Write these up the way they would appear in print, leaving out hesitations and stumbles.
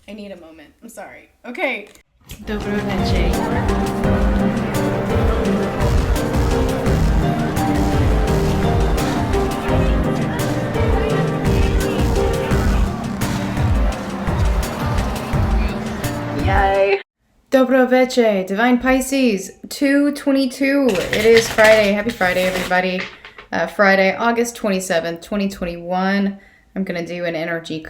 I need a moment. I'm sorry. Okay. Dobro večer. Yay. Dobro večer, Divine Pisces, 2/22. It is Friday. Happy Friday, everybody. Friday, August 27th, 2021. I'm going to do an energy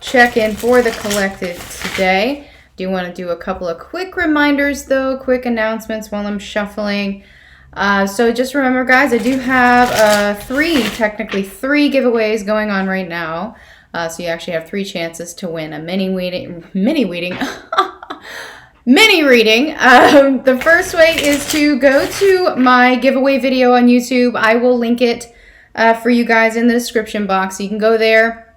check-in for the collective today. Do want to do a couple of quick reminders, though, quick announcements while I'm shuffling. So just remember, guys, I do have technically three giveaways going on right now. So you actually have 3 chances to win a mini reading. The first way is to go to my giveaway video on YouTube. I will link it for you guys in the description box. So you can go there,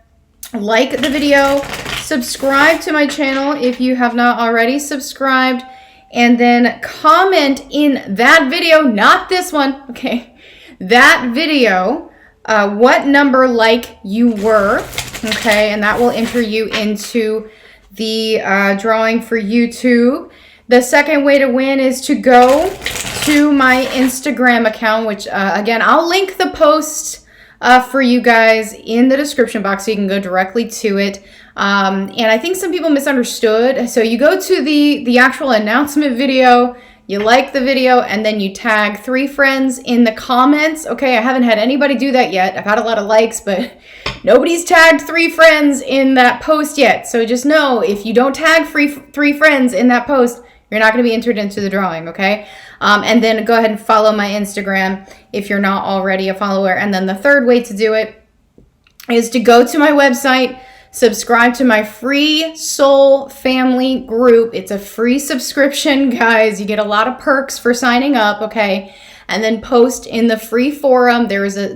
like the video, subscribe to my channel if you have not already subscribed, and then comment in that video, not this one, okay, that video, what number like you were, okay, and that will enter you into the drawing for YouTube. The second way to win is to go to my Instagram account, which again, I'll link the post for you guys in the description box so you can go directly to it. And I think some people misunderstood. So you go to the actual announcement video, you like the video, and then you tag 3 friends in the comments. Okay, I haven't had anybody do that yet. I've had a lot of likes, but nobody's tagged 3 friends in that post yet. So just know, if you don't tag 3 friends in that post, you're not going to be entered into the drawing, okay? And then go ahead and follow my Instagram if you're not already a follower. And then the third way to do it is to go to my website, subscribe to my free Soul Family group. It's a free subscription, guys. You get a lot of perks for signing up, okay? And then post in the free forum. There is a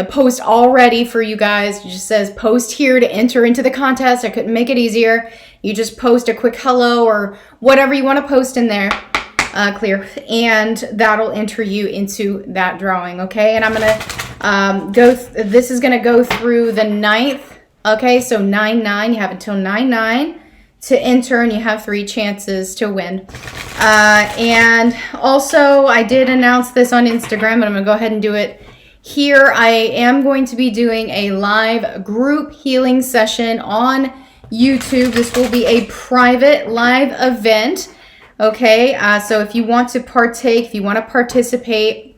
post already for you guys. It just says post here to enter into the contest. I couldn't make it easier. You just post a quick hello or whatever you want to post in there. Clear, and that'll enter you into that drawing, okay? And I'm gonna this is gonna go through the 9th, okay? So 9/9, you have until 9/9 to enter, and you have 3 chances to win. And also, I did announce this on Instagram, but I'm gonna go ahead and do it here. I am going to be doing a live group healing session on YouTube. This will be a private live event. Okay, so if you want to partake, if you want to participate,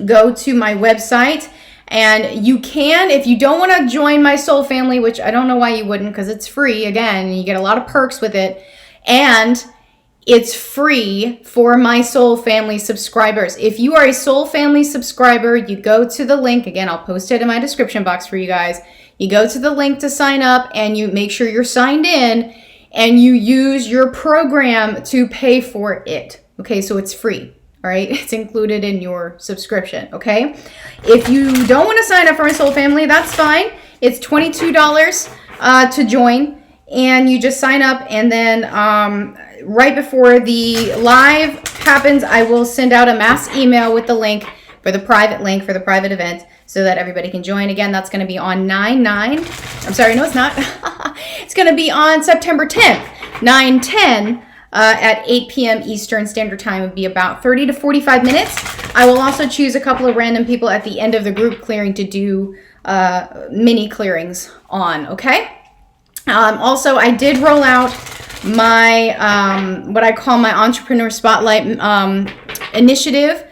go to my website, and you can, if you don't want to join my soul family, which I don't know why you wouldn't, because it's free, again, and you get a lot of perks with it, and it's free for my soul family subscribers. If you are a soul family subscriber, you go to the link, again, I'll post it in my description box for you guys. You go to the link to sign up, and you make sure you're signed in, and you use your program to pay for it. Okay, so it's free, all right? It's included in your subscription, okay? If you don't want to sign up for my soul family, that's fine. It's $22 to join, and you just sign up, and then right before the live happens, I will send out a mass email with the link for the private event, so that everybody can join. Again, that's going to be on 9/9. I'm sorry, no, it's not. It's going to be on September 10th, 9/10 at 8 p.m. Eastern Standard Time. It would be about 30 to 45 minutes. I will also choose a couple of random people at the end of the group clearing to do mini clearings on, okay? Also, I did roll out my, what I call my Entrepreneur Spotlight initiative.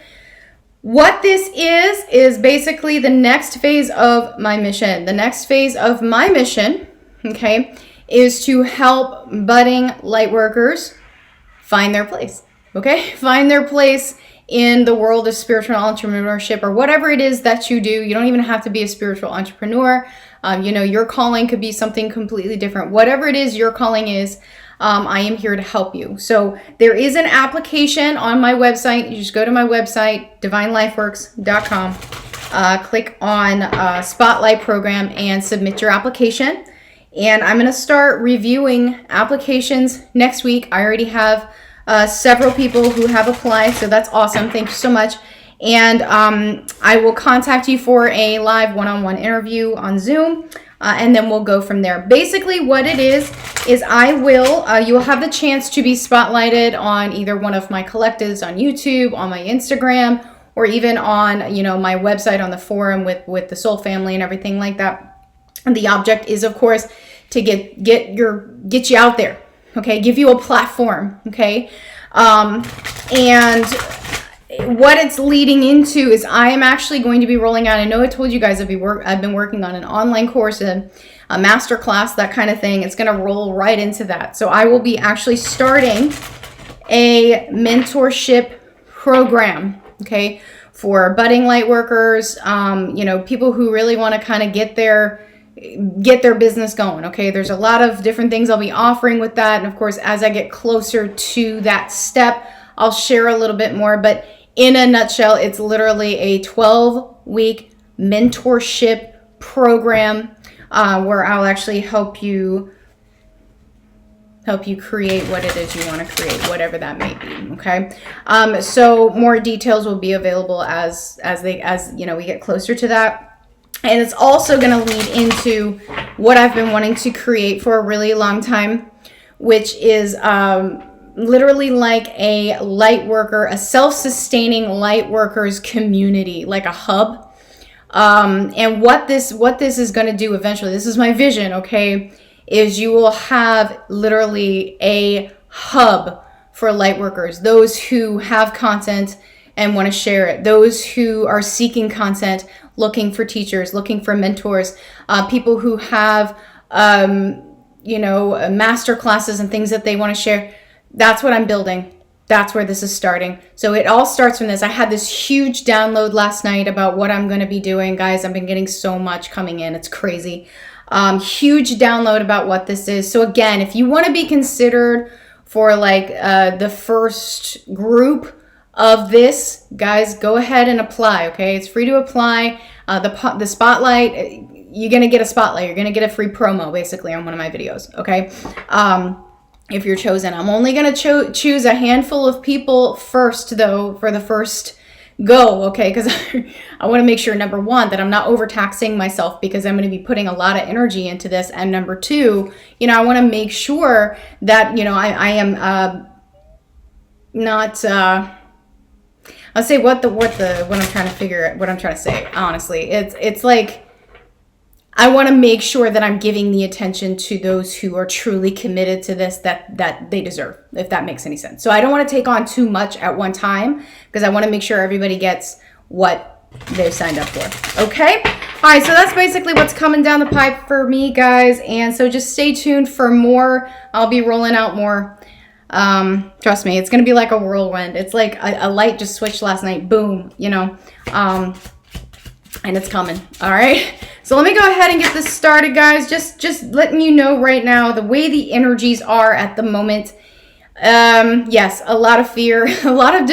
What this is basically the next phase of my mission. The next phase of my mission, okay, is to help budding light workers find their place, okay? Find their place in the world of spiritual entrepreneurship, or whatever it is that you do. You don't even have to be a spiritual entrepreneur. You know, your calling could be something completely different. Whatever it is your calling is, I am here to help you. So there is an application on my website. You just go to my website, divinelifeworks.com, click on Spotlight Program, and submit your application. And I'm going to start reviewing applications next week. I already have several people who have applied, so that's awesome. Thank you so much. And I will contact you for a live one-on-one interview on Zoom. and then we'll go from there. Basically what it is you will have the chance to be spotlighted on either one of my collectives on YouTube, on my Instagram, or even on, you know, my website on the forum with the soul family and everything like that. And the object is, of course, to get you out there, okay? Give you a platform, okay? And what it's leading into is I am actually going to be rolling out, I know I told you guys I've been working on an online course, a master class, that kind of thing. It's going to roll right into that. So I will be actually starting a mentorship program, okay, for budding light workers, you know, people who really want to kind of get their business going, okay? There's a lot of different things I'll be offering with that. And of course, as I get closer to that step, I'll share a little bit more. But in a nutshell, it's literally a 12-week mentorship program where I'll actually help you create what it is you want to create, whatever that may be, okay? So more details will be available as you know, we get closer to that. And it's also going to lead into what I've been wanting to create for a really long time, which is literally like a light worker, a self-sustaining light workers community, like a hub. And what this is going to do eventually, this is my vision, okay, is you will have literally a hub for light workers, those who have content and want to share it, those who are seeking content, looking for teachers, looking for mentors, people who have, you know, master classes and things that they want to share. That's what I'm building. That's where this is starting. So it all starts from this. I had this huge download last night about what I'm going to be doing. Guys, I've been getting so much coming in. It's crazy. Huge download about what this is. So again, if you want to be considered for like the first group of this, guys, go ahead and apply, okay? It's free to apply. The spotlight, you're going to get a spotlight. You're going to get a free promo, basically, on one of my videos, okay? If you're chosen. I'm only going to choose a handful of people first, though, for the first go, okay? Because I want to make sure, number one, that I'm not overtaxing myself, because I'm going to be putting a lot of energy into this. And number two, you know, I want to make sure that, you know, I am not... I'll say what I'm trying to figure, what I'm trying to say, honestly. It's like, I want to make sure that I'm giving the attention to those who are truly committed to this that they deserve, if that makes any sense. So I don't want to take on too much at one time, because I want to make sure everybody gets what they've signed up for. Okay? All right, so that's basically what's coming down the pipe for me, guys. And so just stay tuned for more. I'll be rolling out more. Trust me, it's going to be like a whirlwind. It's like a light just switched last night. Boom, you know, and it's coming. All right. So let me go ahead and get this started, guys. Just letting you know right now, the way the energies are at the moment. Yes, a lot of fear, a lot of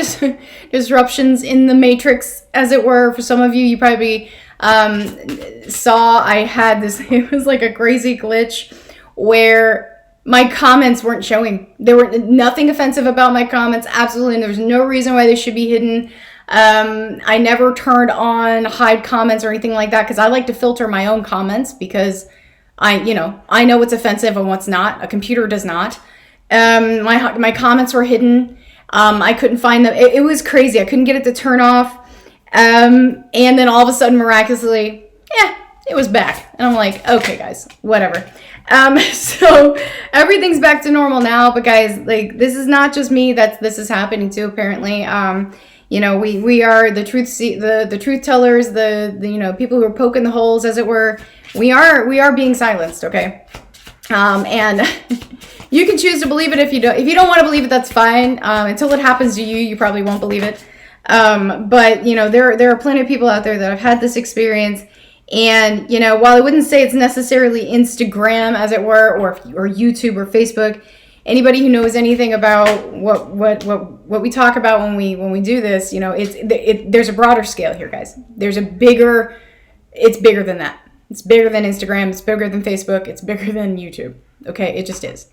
disruptions in the matrix, as it were. For some of you, you probably, saw I had this, it was like a crazy glitch where my comments weren't showing. There were nothing offensive about my comments. Absolutely. And there's no reason why they should be hidden. I never turned on hide comments or anything like that, because I like to filter my own comments, because I know what's offensive and what's not. A computer does not. My comments were hidden. I couldn't find them. It was crazy. I couldn't get it to turn off. And then all of a sudden, miraculously, it was back. And I'm like, okay, guys, whatever. So everything's back to normal now. But guys, like, this is not just me that this is happening to, apparently. You know, we are the truth tellers, the people who are poking the holes, as it were. We are being silenced, okay? And you can choose to believe it if you don't. If you don't want to believe it, that's fine. Until it happens to you, you probably won't believe it. But you know, there are plenty of people out there that have had this experience. And, you know, while I wouldn't say it's necessarily Instagram, as it were, or YouTube or Facebook, anybody who knows anything about what we talk about when we do this, you know, there's a broader scale here, guys. It's bigger than that. It's bigger than Instagram. It's bigger than Facebook. It's bigger than YouTube. Okay, it just is.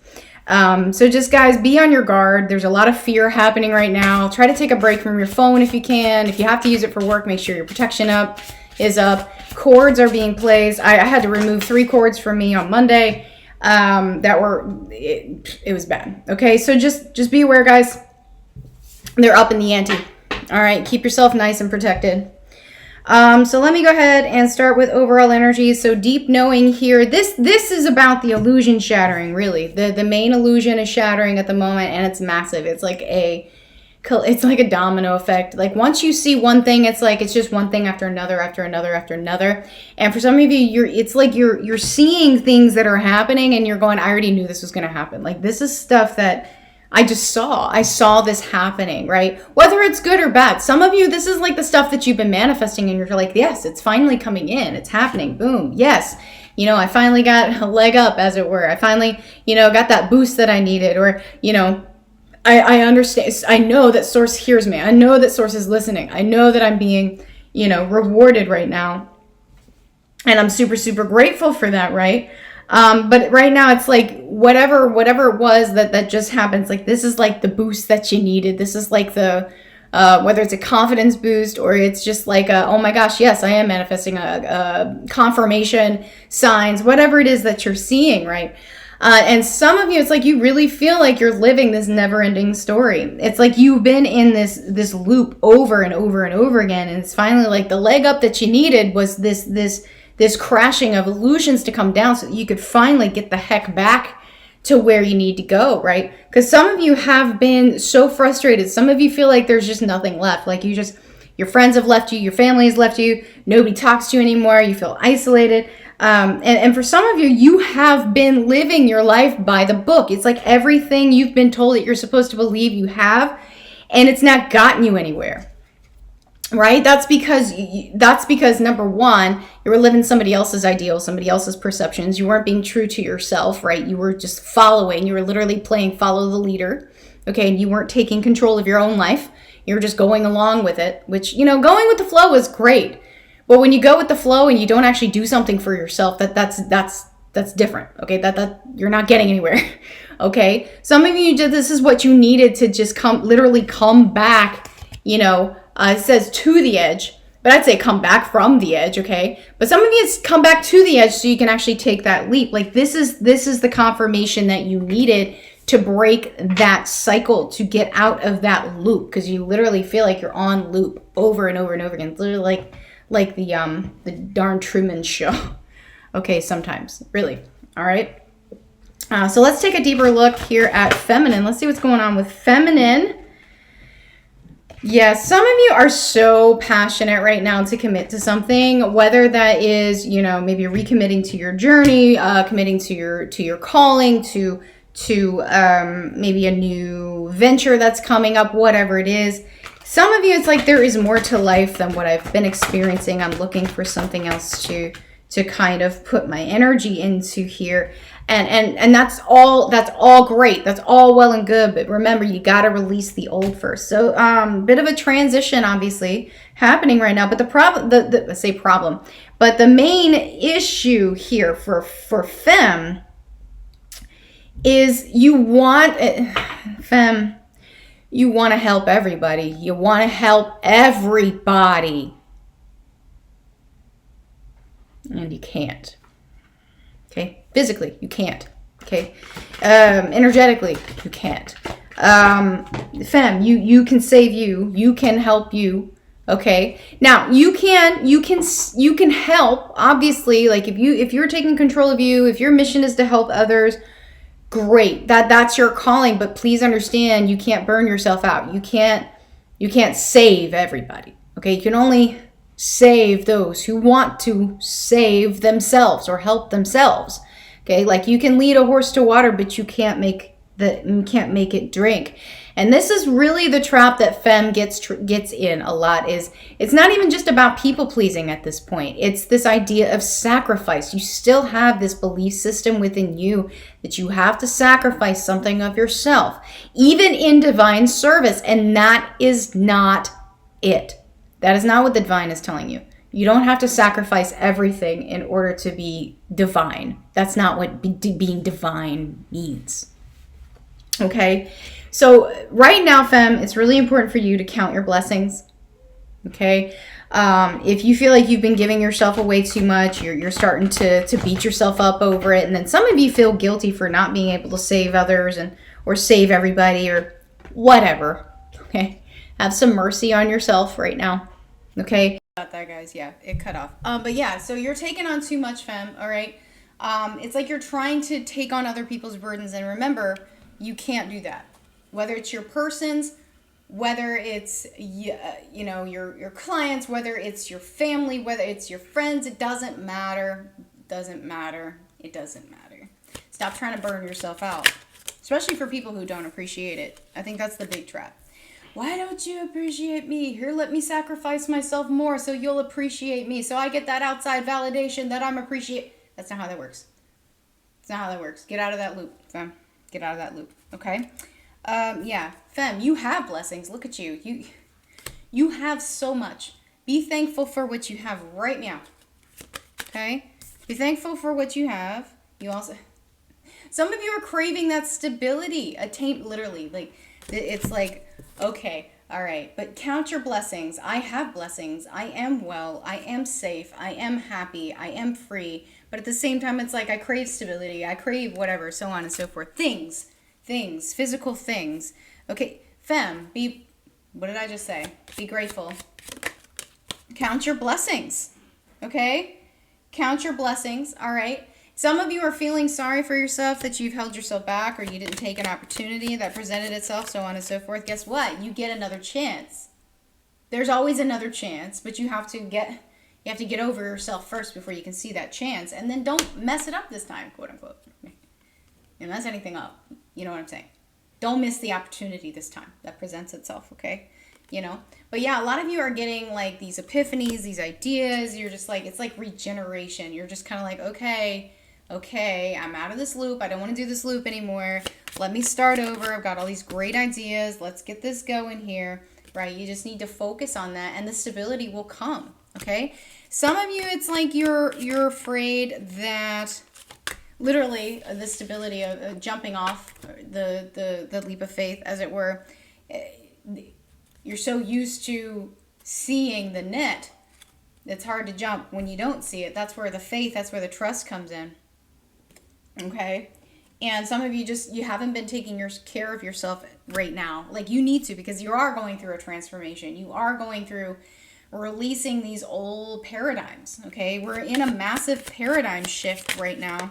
So just, guys, be on your guard. There's a lot of fear happening right now. Try to take a break from your phone if you can. If you have to use it for work, make sure your protection up. is up. Chords are being placed. I had to remove 3 chords from me on Monday. That were, it was bad. Okay, so just be aware, guys. They're up in the ante. All right, keep yourself nice and protected. So let me go ahead and start with overall energy. So deep knowing here, this is about the illusion shattering, really. The main illusion is shattering at the moment, and it's massive. It's like a domino effect. Like once you see one thing, it's just one thing after another, after another, after another. And for some of you, it's like you're seeing things that are happening, and you're going, I already knew this was going to happen. Like this is stuff that I just saw. I saw this happening, right? Whether it's good or bad. Some of you, this is like the stuff that you've been manifesting, and you're like, yes, it's finally coming in. It's happening. Boom. Yes. I finally got a leg up, as it were. I finally, got that boost that I needed, or, I understand. I know that Source hears me. I know that Source is listening. I know that I'm being, rewarded right now. And I'm super, super grateful for that, right? But right now it's like whatever it was that just happened. It's like, this is like the boost that you needed. This is like the, whether it's a confidence boost or it's just like oh my gosh, yes, I am manifesting a confirmation, signs, whatever it is that you're seeing, right? And some of you, it's like you really feel like you're living this never-ending story. It's like you've been in this loop over and over and over again, and it's finally like the leg up that you needed was this crashing of illusions to come down so that you could finally get the heck back to where you need to go, right? Because some of you have been so frustrated. Some of you feel like there's just nothing left. Like your friends have left you, your family has left you, nobody talks to you anymore, you feel isolated. And for some of you, you have been living your life by the book. It's like everything you've been told that you're supposed to believe you have, and it's not gotten you anywhere, right? That's because number one, you were living somebody else's ideals, somebody else's perceptions. You weren't being true to yourself, right? You were just following. You were literally playing follow the leader, okay? And you weren't taking control of your own life. You were just going along with it, which, going with the flow is great. But when you go with the flow and you don't actually do something for yourself, that's different. Okay, that you're not getting anywhere. Okay, some of you, this is what you needed to just literally come back. It says to the edge, but I'd say come back from the edge. Okay, but some of you, it's come back to the edge so you can actually take that leap. Like this is the confirmation that you needed to break that cycle, to get out of that loop, because you literally feel like you're on loop over and over and over again. It's literally like the darn Truman Show. Okay, sometimes, really. All right. So let's take a deeper look here at feminine. Let's see what's going on with feminine. Yeah, some of you are so passionate right now to commit to something, whether that is, maybe recommitting to your journey, committing to your calling, to maybe a new venture that's coming up, whatever it is. Some of you, it's like there is more to life than what I've been experiencing. I'm looking for something else to kind of put my energy into here. And that's all great. That's all well and good. But remember, you got to release the old first. So bit of a transition, obviously, happening right now. But but the main issue here for femme is you want to help everybody. You want to help everybody. And you can't. Okay? Physically, you can't. Okay? Energetically, you can't. Femme, you can save you. You can help you. Okay? Now, you can help, obviously, like if you're taking control of you, if your mission is to help others, great. That's your calling, but please understand you can't burn yourself out. You can't save everybody. Okay? You can only save those who want to save themselves or help themselves. Okay? Like you can lead a horse to water, but you can't make it drink. And this is really the trap that femme gets in a lot. Is it's not even just about people pleasing at this point. It's this idea of sacrifice. You still have this belief system within you that you have to sacrifice something of yourself, even in divine service. And that is not it. That is not what the divine is telling you. You don't have to sacrifice everything in order to be divine. That's not what being divine means. Okay? So right now, femme, it's really important for you to count your blessings. Okay. If you feel like you've been giving yourself away too much, you're starting to beat yourself up over it. And then some of you feel guilty for not being able to save others or save everybody or whatever. Okay. Have some mercy on yourself right now. Okay. About that, guys. Yeah, it cut off. But yeah, so you're taking on too much, femme. All right. It's like you're trying to take on other people's burdens. And remember, you can't do that. Whether it's your person's, whether it's your clients, whether it's your family, whether it's your friends, it doesn't matter. It doesn't matter. Stop trying to burn yourself out, especially for people who don't appreciate it. I think that's the big trap. Why don't you appreciate me? Here, let me sacrifice myself more so you'll appreciate me, so I get that outside validation that I'm appreciated. That's not how that works. It's not how that works. Get out of that loop, femme. Get out of that loop, okay? Yeah, femme, you have blessings. Look at you. You have so much. Be thankful for what you have right now, okay? Be thankful for what you have. You also... Some of you are craving that stability. Literally, like, it's like, okay, all right, but count your blessings. I have blessings. I am well. I am safe. I am happy. I am free. But at the same time, it's like I crave stability. I crave whatever, so on and so forth. Things, physical things. Okay, femme, what did I just say? Be grateful. Count your blessings, okay? Count your blessings, all right? Some of you are feeling sorry for yourself that you've held yourself back or you didn't take an opportunity that presented itself, so on and so forth. Guess what? You get another chance. There's always another chance, but you have to get over yourself first before you can see that chance. And then don't mess it up this time, quote unquote. You mess anything up. You know what I'm saying? Don't miss the opportunity this time that presents itself, okay? But yeah, a lot of you are getting like these epiphanies, these ideas. You're just like, it's like regeneration. You're just kind of like, okay, I'm out of this loop. I don't want to do this loop anymore. Let me start over. I've got all these great ideas. Let's get this going here, right? You just need to focus on that and the stability will come, okay? Some of you, it's like you're afraid that literally the stability of jumping off the leap of faith, as it were. You're so used to seeing the net, it's hard to jump when you don't see it. That's where the faith, that's where the trust comes in. Okay? And some of you you haven't been taking care of yourself right now. Like you need to, because you are going through a transformation. You are going through releasing these old paradigms. Okay? We're in a massive paradigm shift right now.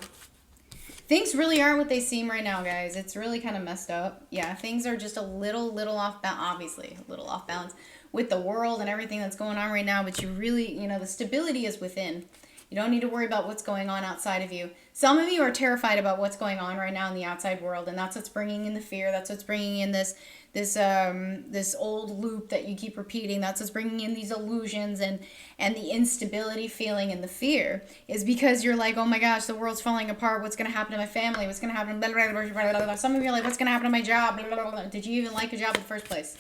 Things really aren't what they seem right now, guys. It's really kind of messed up. Yeah, things are just a little off balance, obviously, a little off balance with the world and everything that's going on right now. But you really, the stability is within. You don't need to worry about what's going on outside of you. Some of you are terrified about what's going on right now in the outside world, and that's what's bringing in the fear. That's what's bringing in this old loop that you keep repeating. That's what's bringing in these illusions and the instability feeling and the fear is because you're like, oh my gosh, the world's falling apart. What's going to happen to my family? What's going to happen? Blah, blah, blah, blah, blah. Some of you are like, what's going to happen to my job? Blah, blah, blah. Did you even like a job in the first place?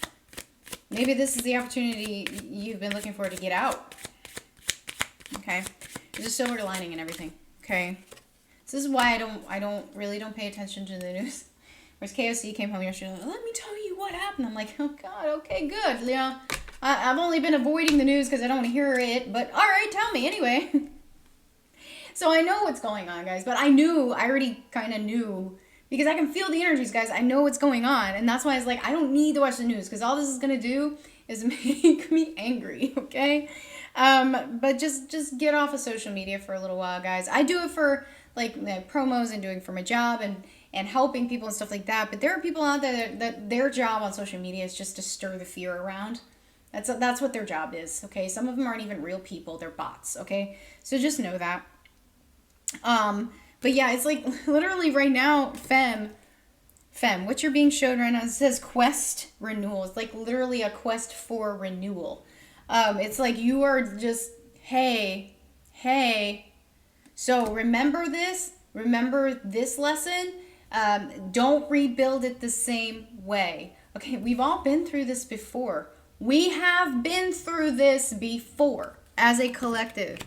Maybe this is the opportunity you've been looking for to get out. Okay. There's a silver lining and everything. Okay. This is why I don't pay attention to the news. Whereas KOC came home yesterday, like, let me tell you what happened. I'm like, oh God, okay, good. Yeah, I've only been avoiding the news because I don't want to hear it. But all right, tell me anyway. So I know what's going on, guys. But I already kind of knew because I can feel the energies, guys. I know what's going on, and that's why I was like, I don't need to watch the news because all this is gonna do is make me angry. Okay. But just get off of social media for a little while, guys. I do it for like promos and doing for my job and helping people and stuff like that. But there are people out there that their job on social media is just to stir the fear around. That's what their job is, okay? Some of them aren't even real people. They're bots, okay? So just know that. But yeah, it's like literally right now, femme, what you're being shown right now, it says quest renewal. It's like literally a quest for renewal. It's like you are just, hey, so remember this lesson. Don't rebuild it the same way. Okay, we've all been through this before. We have been through this before as a collective.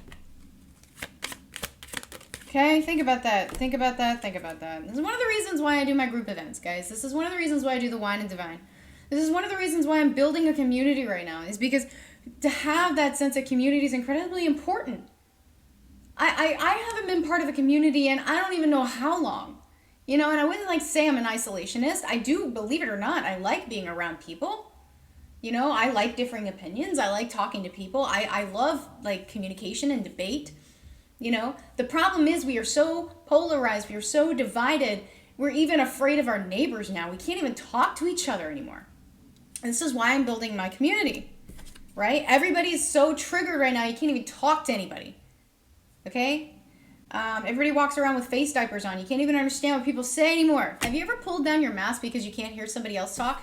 Okay, think about that. This is one of the reasons why I do my group events, guys. This is one of the reasons why I do the Wine and Divine. This is one of the reasons why I'm building a community right now, is because to have that sense of community is incredibly important. I haven't been part of a community in I don't even know how long. You know, and I wouldn't like say I'm an isolationist. I do, believe it or not, I like being around people. You know, I like differing opinions. I like talking to people. I love like communication and debate. You know, the problem is we are so polarized. We are so divided. We're even afraid of our neighbors now. We can't even talk to each other anymore. And this is why I'm building my community, right? Everybody is so triggered right now. You can't even talk to anybody. Okay? Everybody walks around with face diapers on. You can't even understand what people say anymore. Have you ever pulled down your mask because you can't hear somebody else talk?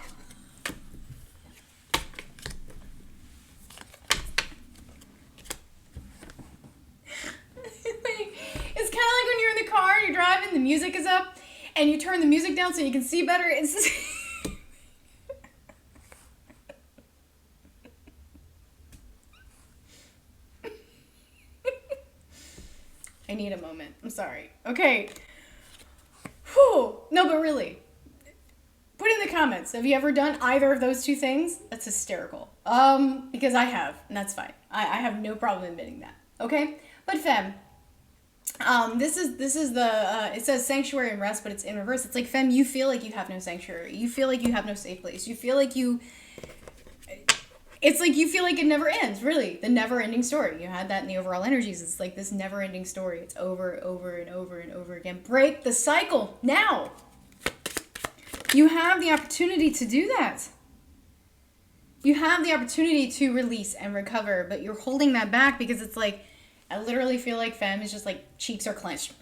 It's kind of like when you're in the car, you're driving, the music is up, and you turn the music down so you can see better. It's I need a moment. I'm sorry. Okay. Whew. No, but really. Put in the comments. Have you ever done either of those two things? That's hysterical. Because I have, and that's fine. I have no problem admitting that. Okay? But femme, this is the, it says sanctuary and rest, but it's in reverse. It's like, femme, you feel like you have no sanctuary. You feel like you have no safe place. You feel like it's like you feel like it never ends, really. The never-ending story. You had that in the overall energies. It's like this never-ending story. It's over and over and over again. Break the cycle now. You have the opportunity to do that. You have the opportunity to release and recover, but you're holding that back because it's like, I literally feel like femme is just like cheeks are clenched.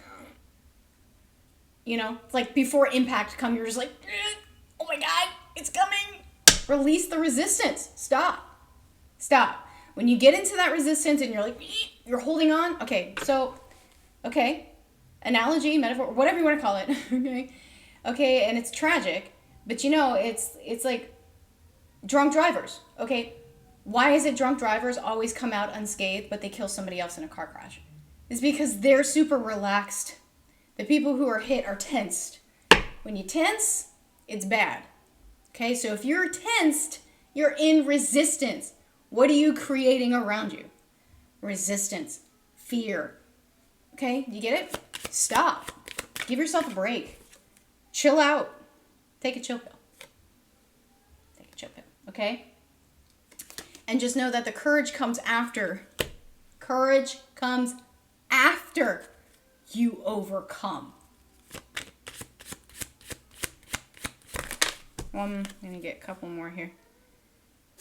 You know, it's like before impact come, you're just like, oh my God, it's coming. Release the resistance. Stop. When you get into that resistance and you're like, you're holding on. Okay, so, analogy, metaphor, whatever you want to call it. Okay, and it's tragic, but you know, it's like drunk drivers. Okay, why is it drunk drivers always come out unscathed, but they kill somebody else in a car crash? It's because they're super relaxed. The people who are hit are tensed. When you tense, it's bad. Okay, so if you're tensed, you're in resistance. What are you creating around you? Resistance, fear. Okay, you get it? Stop. Give yourself a break. Chill out. Take a chill pill. Okay? And just know that the courage comes after. Courage comes after you overcome. I'm going to get a couple more here.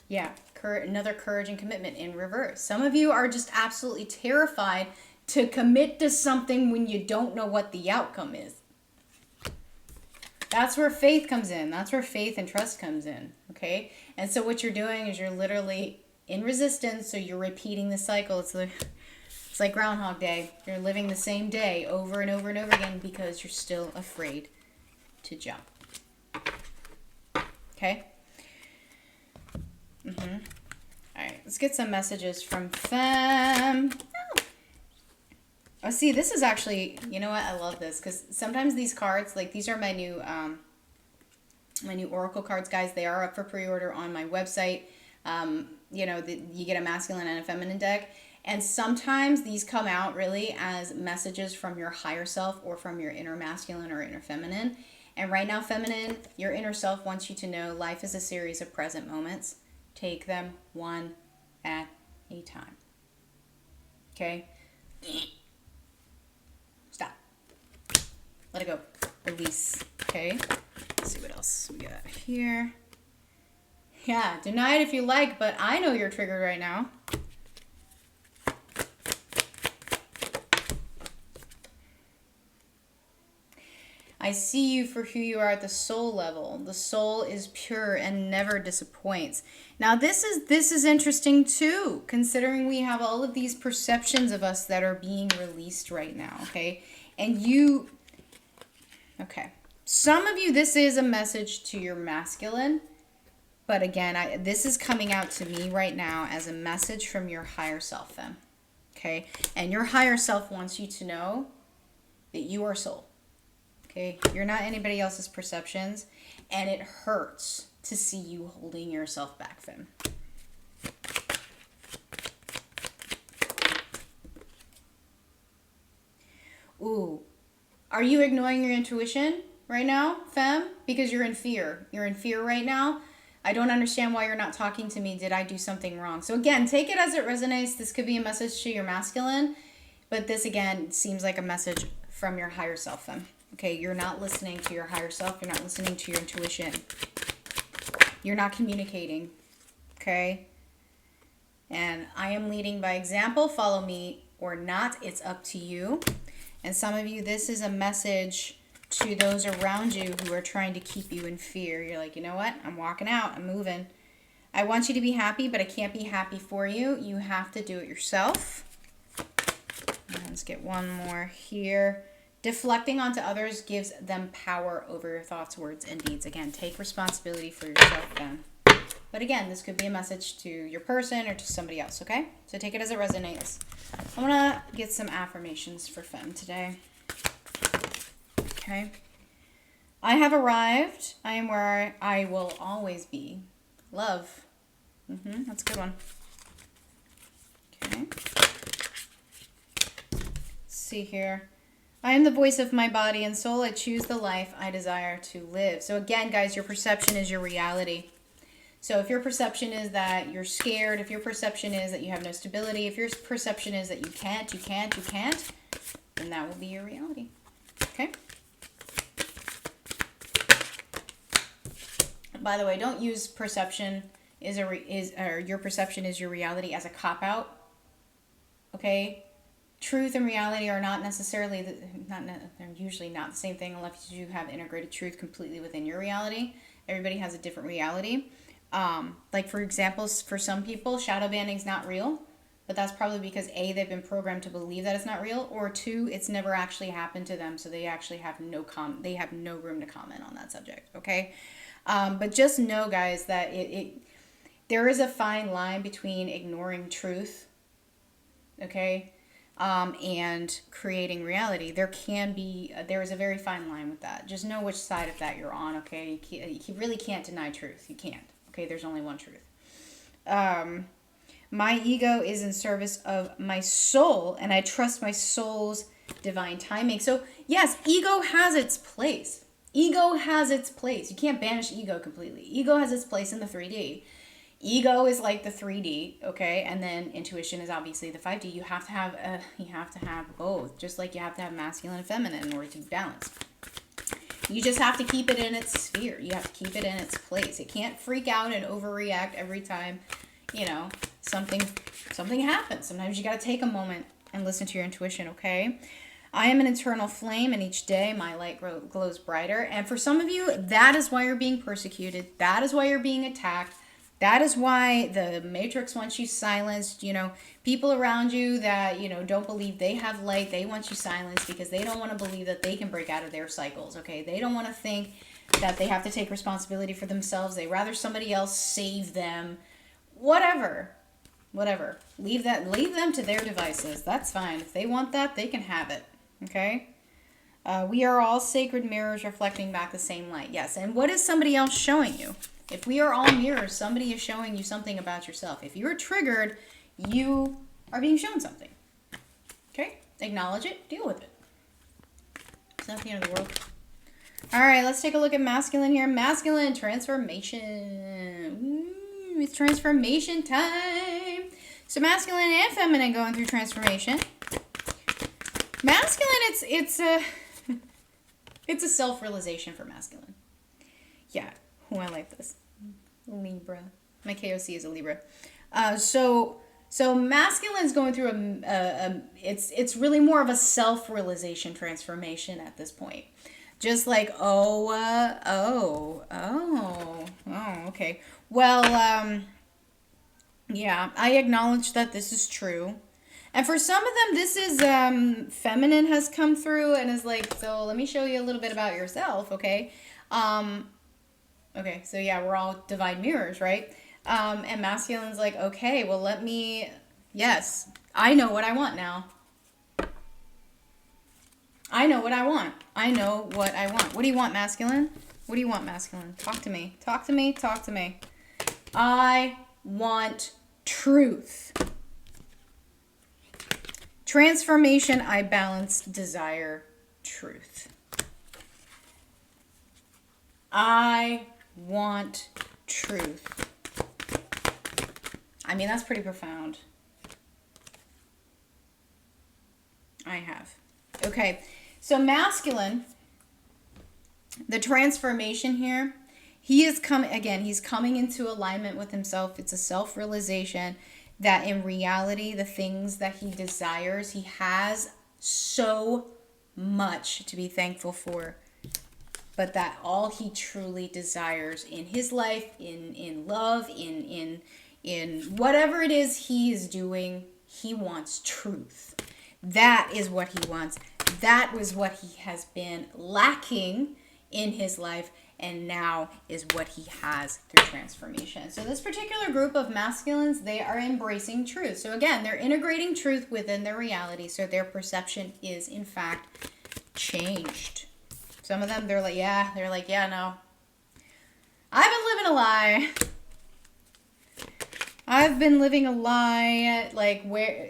Yeah, another courage and commitment in reverse. Some of you are just absolutely terrified to commit to something when you don't know what the outcome is. That's where faith comes in. That's where faith and trust comes in, okay? And so what you're doing is you're literally in resistance, so you're repeating the cycle. It's like Groundhog Day. You're living the same day over and over and over again because you're still afraid to jump. Okay? All right, let's get some messages from femme. Oh, see, this is actually, you know what? I love this because sometimes these cards, like these are my new Oracle cards, guys. They are up for pre-order on my website. You know, you get a masculine and a feminine deck. And sometimes these come out really as messages from your higher self or from your inner masculine or inner feminine. And right now, feminine, your inner self wants you to know life is a series of present moments. Take them one at a time. Okay? Stop. Let it go. Release. Okay? Let's see what else we got here. Yeah, deny it if you like, but I know you're triggered right now. I see you for who you are at the soul level. The soul is pure and never disappoints. Now this is interesting too, considering we have all of these perceptions of us that are being released right now, okay? And you, okay. Some of you, this is a message to your masculine, but again, this is coming out to me right now as a message from your higher self then, okay? And your higher self wants you to know that you are soul. Okay, you're not anybody else's perceptions, and it hurts to see you holding yourself back, femme. Ooh. Are you ignoring your intuition right now, femme? Because you're in fear. You're in fear right now. I don't understand why you're not talking to me. Did I do something wrong? So again, take it as it resonates. This could be a message to your masculine, but this again seems like a message from your higher self, femme. Okay, you're not listening to your higher self. You're not listening to your intuition. You're not communicating. Okay? And I am leading by example. Follow me or not. It's up to you. And some of you, this is a message to those around you who are trying to keep you in fear. You're like, you know what? I'm walking out. I'm moving. I want you to be happy, but I can't be happy for you. You have to do it yourself. Let's get one more here. Deflecting onto others gives them power over your thoughts, words, and deeds. Again, take responsibility for yourself then. But again, this could be a message to your person or to somebody else, okay? So take it as it resonates. I want to get some affirmations for Femme today. Okay. I have arrived. I am where I will always be. Love. That's a good one. Okay. Let's see here. I am the voice of my body and soul. I choose the life I desire to live. So again, guys, your perception is your reality. So if your perception is that you're scared, if your perception is that you have no stability, if your perception is that you can't, then that will be your reality. Okay? By the way, don't use perception or your perception is your reality as a cop-out. Okay? Truth and reality are not necessarily, they're usually not the same thing unless you have integrated truth completely within your reality. Everybody has a different reality. Like for example, for some people, shadow banning is not real, but that's probably because A, they've been programmed to believe that it's not real, or two, it's never actually happened to them, so they actually have they have no room to comment on that subject, okay? But just know, guys, that there is a fine line between ignoring truth, okay, and creating reality. There is a very fine line with that. Just know which side of that you're on, okay? You really can't deny truth. You can't. Okay, there's only one truth. My ego is in service of my soul, and I trust my soul's divine timing. So, yes, ego has its place. Ego has its place. You can't banish ego completely. Ego has its place in the 3D. Ego is like the 3D, okay? And then intuition is obviously the 5D. You have to have both, just like you have to have masculine and feminine in order to be balanced. You just have to keep it in its sphere. You have to keep it in its place. It can't freak out and overreact every time, you know, something happens. Sometimes you got to take a moment and listen to your intuition, okay? I am an eternal flame, and each day my light glows brighter. And for some of you, that is why you're being persecuted. That is why you're being attacked. That is why the Matrix wants you silenced. You know, people around you that, you know, don't believe they have light, they want you silenced because they don't want to believe that they can break out of their cycles, okay? They don't want to think that they have to take responsibility for themselves. They rather somebody else save them. Whatever. Leave them to their devices. That's fine. If they want that, they can have it, okay? We are all sacred mirrors reflecting back the same light. Yes, and what is somebody else showing you? If we are all mirrors, somebody is showing you something about yourself. If you're triggered, you are being shown something. Okay? Acknowledge it. Deal with it. It's not the end of the world. All right, let's take a look at masculine here. Masculine transformation. Ooh, it's transformation time. So masculine and feminine going through transformation. Masculine, it's a self-realization for masculine. Yeah. Oh, I like this. Libra. My KOC is a Libra. So masculine's going through it's really more of a self-realization transformation at this point. Just like, okay. Well, yeah, I acknowledge that this is true. And for some of them, this is, feminine has come through and is like, so let me show you a little bit about yourself, okay? Okay, so yeah, we're all divine mirrors, right? And masculine's like, okay, well, yes, I know what I want now. I know what I want. What do you want, masculine? What do you want, masculine? Talk to me. I want truth. Transformation, I balance, desire, truth. I want truth. I mean, that's pretty profound. I have. Okay, so masculine, the transformation here, he is coming, again, he's coming into alignment with himself. It's a self-realization that in reality, the things that he desires, he has so much to be thankful for, but that all he truly desires in his life, in love, in whatever it is he is doing, he wants truth. That is what he wants. That was what he has been lacking in his life, and now is what he has through transformation. So this particular group of masculines, they are embracing truth. So again, they're integrating truth within their reality, so their perception is in fact changed. Some of them, they're like, yeah, no. I've been living a lie. I've been living a lie, like, where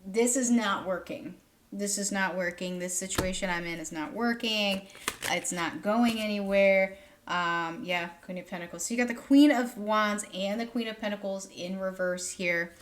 this is not working. This is not working. This situation I'm in is not working. It's not going anywhere. Yeah, Queen of Pentacles. So you got the Queen of Wands and the Queen of Pentacles in reverse here.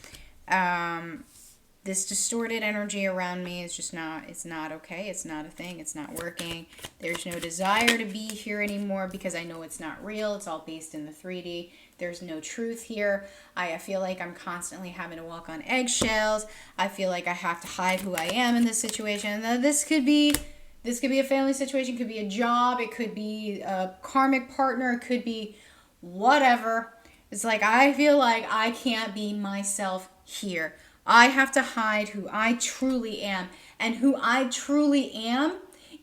This distorted energy around me is just not, it's not okay. It's not a thing. It's not working. There's no desire to be here anymore because I know it's not real. It's all based in the 3D. There's no truth here. I feel like I'm constantly having to walk on eggshells. I feel like I have to hide who I am in this situation. Now, this could be a family situation. It could be a job. It could be a karmic partner. It could be whatever. It's like I feel like I can't be myself here. I have to hide who I truly am. And who I truly am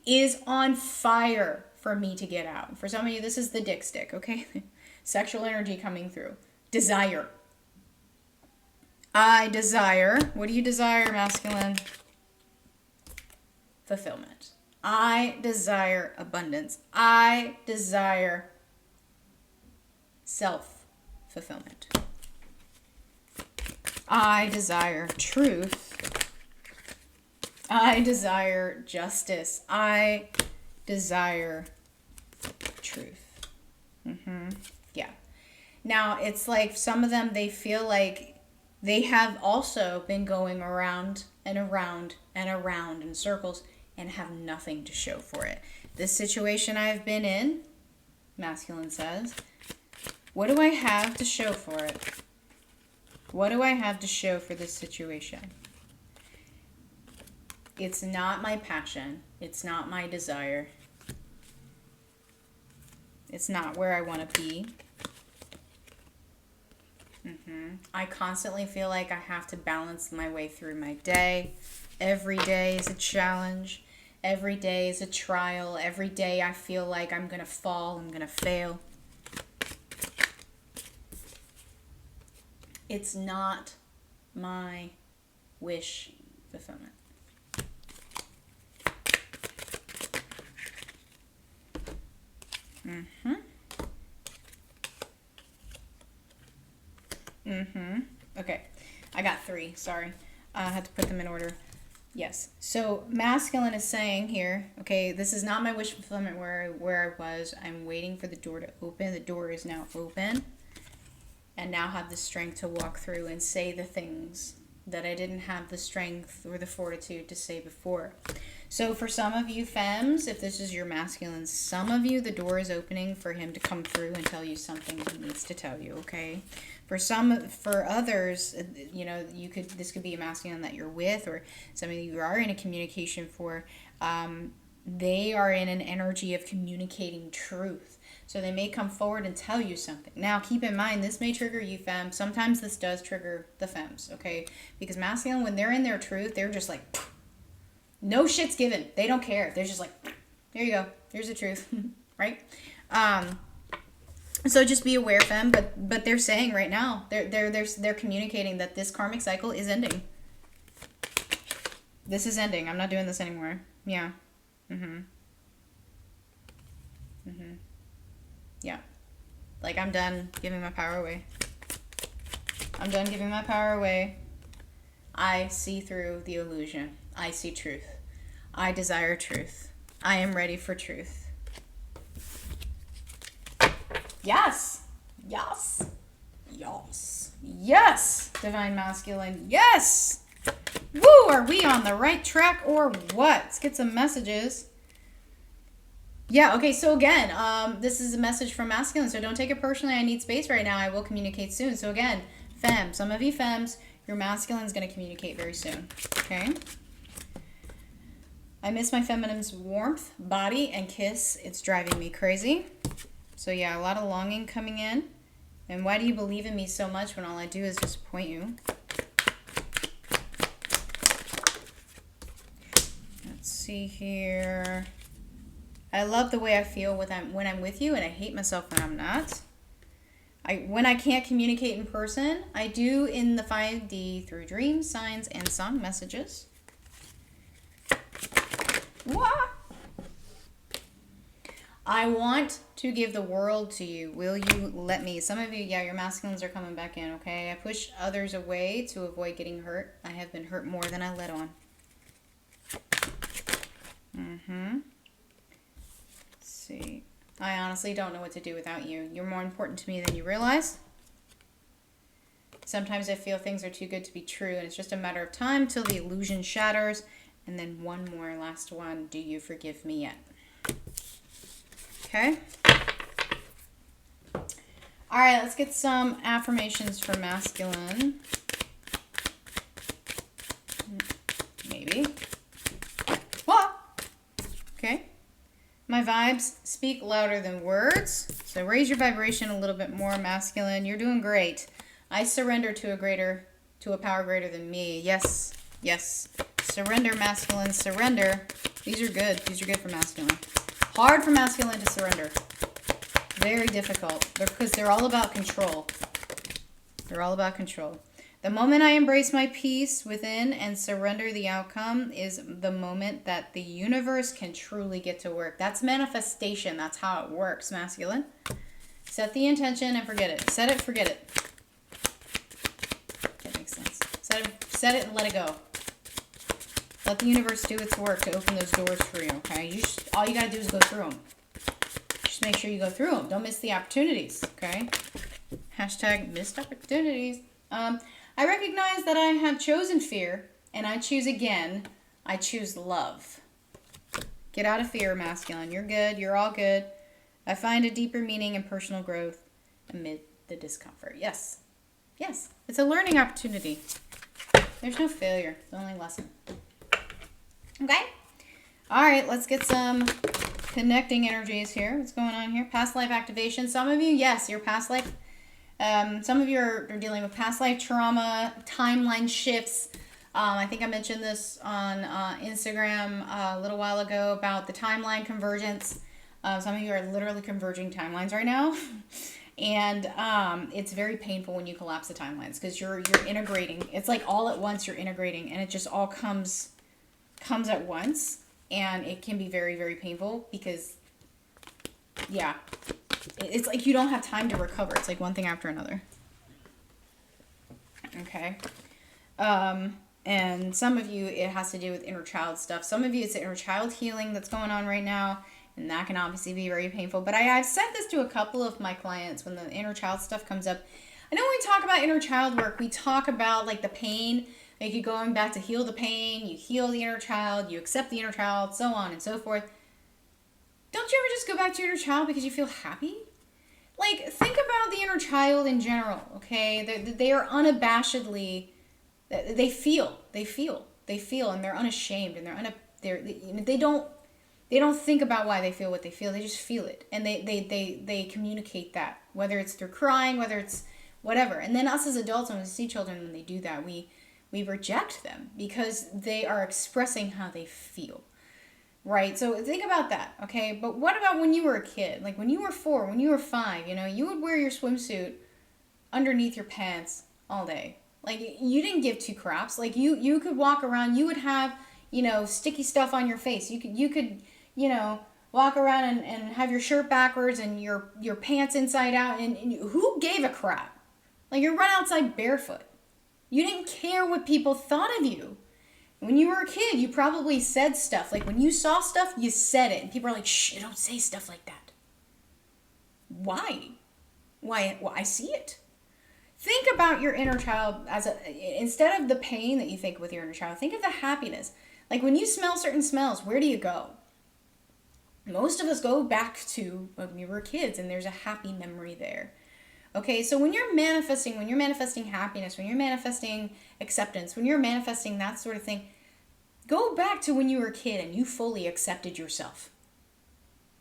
is on fire for me to get out. For some of you, this is the dick stick, okay? Sexual energy coming through. Desire. I desire. What do you desire, masculine? Fulfillment. I desire abundance. I desire self-fulfillment. I desire truth. I desire justice. I desire truth. Yeah. Now, it's like some of them, they feel like they have also been going around and around and around in circles and have nothing to show for it. This situation I've been in, masculine says, what do I have to show for it? What do I have to show for this situation? It's not my passion. It's not my desire. It's not where I want to be. I constantly feel like I have to balance my way through my day. Every day is a challenge. Every day is a trial. Every day I feel like I'm going to fall. I'm going to fail. It's not my wish fulfillment. Okay, I got 3. Sorry. I had to put them in order. Yes. So masculine is saying here, okay, this is not my wish fulfillment where I was. I'm waiting for the door to open. The door is now open. And now have the strength to walk through and say the things that I didn't have the strength or the fortitude to say before. So for some of you femmes, if this is your masculine, some of you, the door is opening for him to come through and tell you something he needs to tell you, okay? For others, you know, this could be a masculine that you're with, or some of you are in a communication for, they are in an energy of communicating truth. So they may come forward and tell you something. Now, keep in mind, this may trigger you, femme. Sometimes this does trigger the femmes, okay? Because masculine, when they're in their truth, they're just like, no shit's given. They don't care. They're just like, there you go. Here's the truth, right? So just be aware, femme. But they're saying right now, they're communicating that this karmic cycle is ending. This is ending. I'm not doing this anymore. Yeah. Yeah. Like, I'm done giving my power away. I'm done giving my power away. I see through the illusion. I see truth. I desire truth. I am ready for truth. Yes. Yes. Yes. Yes. Divine Masculine. Yes. Woo! Are we on the right track or what? Let's get some messages. Yeah, okay, so again, this is a message from Masculine, so don't take it personally. I need space right now. I will communicate soon. So again, femme, some of you femmes, your Masculine is going to communicate very soon, okay? I miss my feminine's warmth, body, and kiss. It's driving me crazy. So yeah, a lot of longing coming in. And why do you believe in me so much when all I do is disappoint you? Let's see here. I love the way I feel when I'm with you, and I hate myself when I'm not. When I can't communicate in person, I do in the 5D through dreams, signs, and song messages. What? I want to give the world to you. Will you let me? Some of you, yeah, your masculines are coming back in, okay? I push others away to avoid getting hurt. I have been hurt more than I let on. See. I honestly don't know what to do without you. You're more important to me than you realize. Sometimes I feel things are too good to be true, and it's just a matter of time till the illusion shatters. And then one more, last one. Do you forgive me yet? Okay. All right, let's get some affirmations for masculine. Maybe. What? Okay. My vibes speak louder than words. So raise your vibration a little bit more, masculine. You're doing great. I surrender to a power greater than me. Yes. Yes. Surrender, masculine. Surrender. These are good. These are good for masculine. Hard for masculine to surrender. Very difficult. Because they're all about control. They're all about control. The moment I embrace my peace within and surrender the outcome is the moment that the universe can truly get to work. That's manifestation. That's how it works, masculine. Set the intention and forget it. Set it, forget it. That makes sense. Set it and let it go. Let the universe do its work to open those doors for you, okay? All you got to do is go through them. Just make sure you go through them. Don't miss the opportunities, okay? Hashtag missed opportunities. I recognize that I have chosen fear, and I choose again. I choose love. Get out of fear, masculine. You're good. You're all good. I find a deeper meaning and personal growth amid the discomfort. Yes. Yes. It's a learning opportunity. There's no failure. It's only lesson. Okay? All right, let's get some connecting energies here. What's going on here? Past life activation. Some of you, yes, your past life. Some of you are dealing with past life trauma, timeline shifts. I think I mentioned this on Instagram a little while ago about the timeline convergence. Some of you are literally converging timelines right now. And it's very painful when you collapse the timelines because you're integrating. It's like all at once you're integrating, and it just all comes at once, and it can be very, very painful because, yeah, it's like you don't have time to recover. It's like one thing after another. Okay. And some of you, it has to do with inner child stuff. Some of you, it's the inner child healing that's going on right now, and that can obviously be very painful. But I've said this to a couple of my clients when the inner child stuff comes up. I know when we talk about inner child work, we talk about like the pain, like you going back to heal the pain, you heal the inner child, you accept the inner child, so on and so forth. Don't you ever just go back to your inner child because you feel happy? Like, think about the inner child in general, okay? They are unabashedly, they feel, and they're unashamed, and they don't think about why they feel what they feel. They just feel it, and they communicate that, whether it's through crying, whether it's whatever. And then us as adults, when we see children when they do that, we reject them because they are expressing how they feel, right? So think about that, okay? But what about when you were a kid? Like when you were 4, when you were 5, you would wear your swimsuit underneath your pants all day. Like you didn't give two craps. Like you could walk around, you would have, sticky stuff on your face. You could walk around and have your shirt backwards and your pants inside out, and who gave a crap? Like you run outside barefoot. You didn't care what people thought of you. When you were a kid, you probably said stuff. Like when you saw stuff, you said it. And people are like, shh, don't say stuff like that. Why? Why? Well, I see it. Think about your inner child instead of the pain that you think with your inner child, think of the happiness. Like when you smell certain smells, where do you go? Most of us go back to when we were kids and there's a happy memory there. Okay, so when you're manifesting happiness, when you're manifesting acceptance, when you're manifesting that sort of thing, go back to when you were a kid and you fully accepted yourself.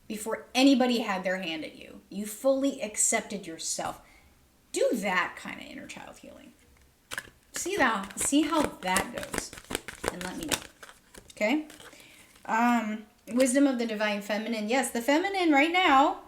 Before anybody had their hand at you, you fully accepted yourself. Do that kind of inner child healing. See how that goes, and let me know. Okay? Wisdom of the divine feminine. Yes, the feminine right now,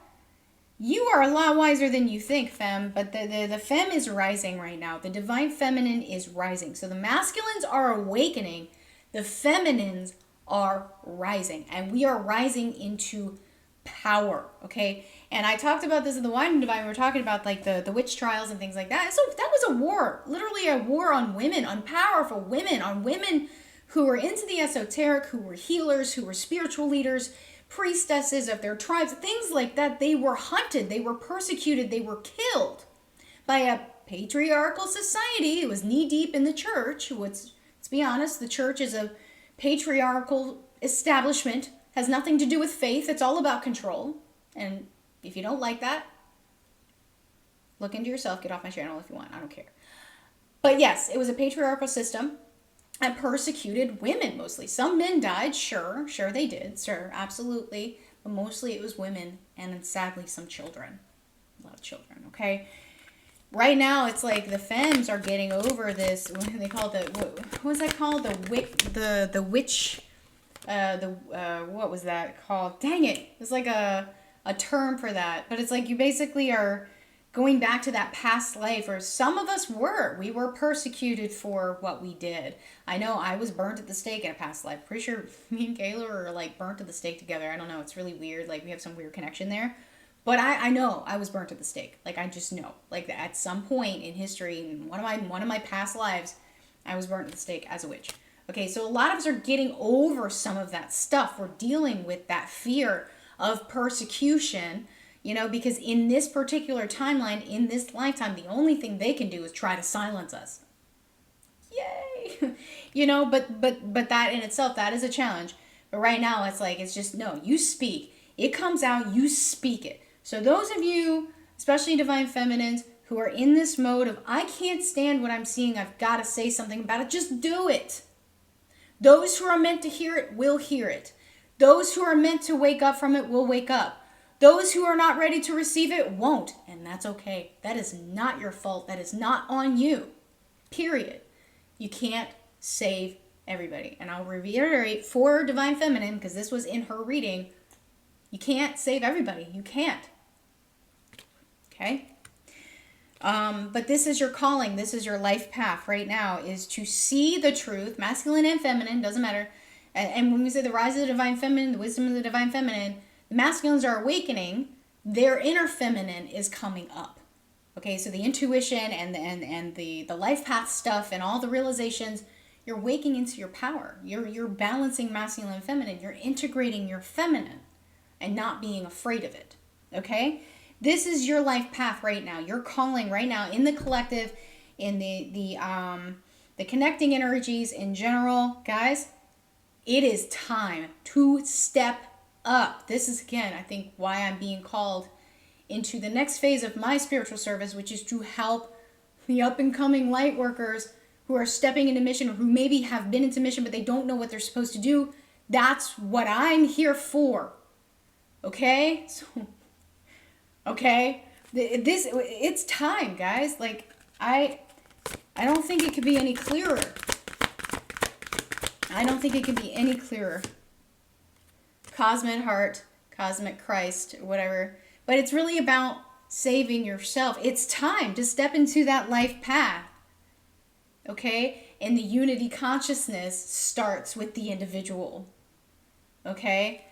you are a lot wiser than you think, femme, but the femme is rising right now. The divine feminine is rising. So the masculines are awakening, the feminines are rising, and we are rising into power, okay? And I talked about this in the Wine and Divine. We were talking about like the witch trials and things like that. So that was a war, literally a war on women, on powerful women, on women who were into the esoteric, who were healers, who were spiritual leaders, priestesses of their tribes, things like that. They were hunted, they were persecuted, they were killed by a patriarchal society. It was knee deep in the church. Let's be honest, the church is a patriarchal establishment, has nothing to do with faith. It's all about control. And if you don't like that, look into yourself, get off my channel if you want, I don't care. But yes, it was a patriarchal system and persecuted women mostly. Some men died, sure they did, sure, absolutely. But mostly it was women and sadly some children. A lot of children, okay? Right now it's like the femmes are getting over this, what do they call it? What was that called? The witch, what was that called? Dang it. It's like a term for that. But it's like you basically are going back to that past life, or some of us we were persecuted for what we did. I know I was burnt at the stake in a past life. Pretty sure me and Kayla are like burnt at the stake together. I don't know. It's really weird. Like we have some weird connection there. But I know I was burnt at the stake. Like I just know. Like at some point in history, in one of my past lives, I was burnt at the stake as a witch. Okay, so a lot of us are getting over some of that stuff. We're dealing with that fear of persecution, because in this particular timeline, in this lifetime, the only thing they can do is try to silence us. Yay! But that in itself, that is a challenge. But right now, it's just, no, you speak. It comes out, you speak it. So those of you, especially divine feminines, who are in this mode of, I can't stand what I'm seeing, I've got to say something about it, just do it. Those who are meant to hear it will hear it. Those who are meant to wake up from it will wake up. Those who are not ready to receive it won't, and that's okay. That is not your fault. That is not on you. Period. You can't save everybody. And I'll reiterate for divine feminine, because this was in her reading, you can't save everybody. You can't. Okay? But this is your calling. This is your life path right now, is to see the truth, masculine and feminine, doesn't matter. And when we say the rise of the divine feminine, the wisdom of the divine feminine, the masculines are awakening, their inner feminine is coming up. Okay, so the intuition and the life path stuff and all the realizations, you're waking into your power. You're balancing masculine and feminine. You're integrating your feminine and not being afraid of it. Okay? This is your life path right now. You're calling right now in the collective, in the connecting energies in general. Guys, it is time to step up. This is, again, I think why I'm being called into the next phase of my spiritual service, which is to help the up-and-coming light workers who are stepping into mission, or who maybe have been into mission but they don't know what they're supposed to do. That's what I'm here for. Okay? So, okay? It's time, guys. Like, I don't think it could be any clearer. I don't think it can be any clearer. Cosmic heart, cosmic Christ, whatever. But it's really about saving yourself. It's time to step into that life path. Okay? And the unity consciousness starts with the individual. Okay?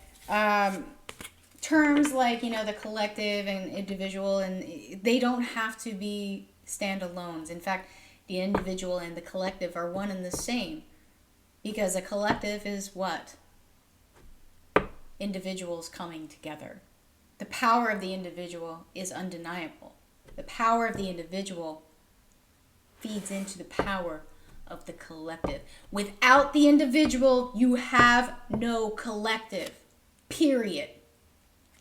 Terms like, the collective and individual, and they don't have to be standalones. In fact, The individual and the collective are one and the same. Because a collective is what? Individuals coming together. The power of the individual is undeniable. The power of the individual feeds into the power of the collective. Without the individual, you have no collective. Period.